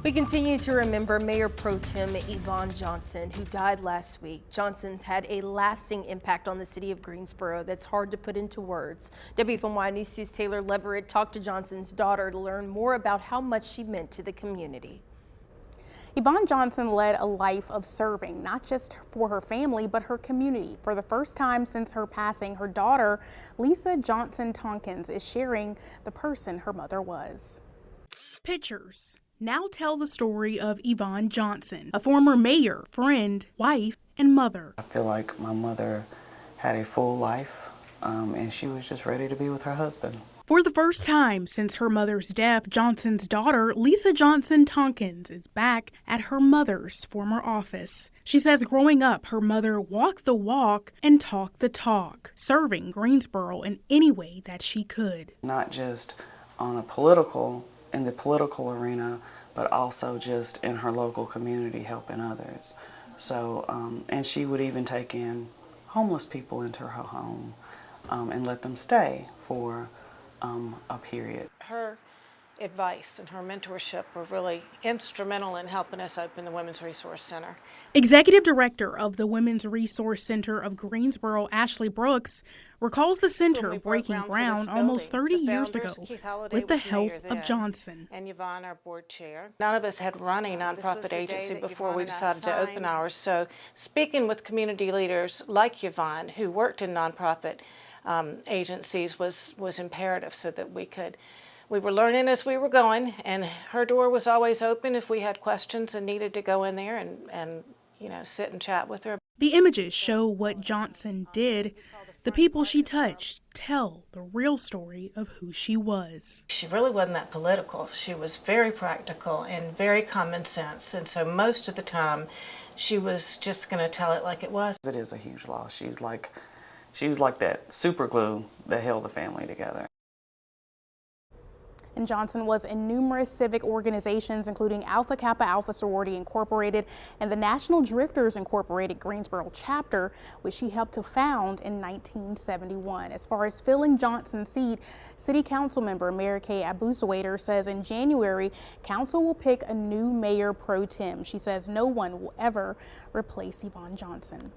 We continue to remember Mayor Pro Tem Yvonne Johnson, who died last week. Johnson's had a lasting impact on the city of Greensboro that's hard to put into words. WFMY News 2's Taylor Leverett talked to Johnson's daughter to learn more about how much she meant to the community. Yvonne Johnson led a life of serving, not just for her family, but her community. For the first time since her passing, her daughter, Lisa Johnson Tompkins, is sharing the person her mother was. Pictures now tell the story of Yvonne Johnson, a former mayor, friend, wife, and mother. I feel like my mother had a full life, and she was just ready to be with her husband. For the first time since her mother's death, Johnson's daughter, Lisa Johnson Tompkins, is back at her mother's former office. She says growing up, her mother walked the walk and talked the talk, serving Greensboro in any way that she could. Not just in the political arena, but also just in her local community helping others. So, and she would even take in homeless people into her home and let them stay for a period. Her advice and her mentorship were really instrumental in helping us open the Women's Resource Center. Executive Director of the Women's Resource Center of Greensboro, Ashley Brooks, recalls the center breaking ground almost 30 years ago with the help of Johnson. And Yvonne, our board chair. None of us had run a nonprofit agency before we decided to open ours. So speaking with community leaders like Yvonne, who worked in nonprofit agencies, was imperative so that we were learning as we were going, and her door was always open if we had questions and needed to go in there and sit and chat with her. The images show what Johnson did. The people she touched tell the real story of who she was. She really wasn't that political. She was very practical and very common sense, and so most of the time she was just going to tell it like it was. It is a huge loss. She was like that super glue that held the family together. And Johnson was in numerous civic organizations, including Alpha Kappa Alpha Sorority Incorporated and the National Drifters Incorporated Greensboro chapter, which she helped to found in 1971. As far as filling Johnson's seat, City Council member Mary Kay Abusawader says in January, Council will pick a new mayor pro tem. She says no one will ever replace Yvonne Johnson.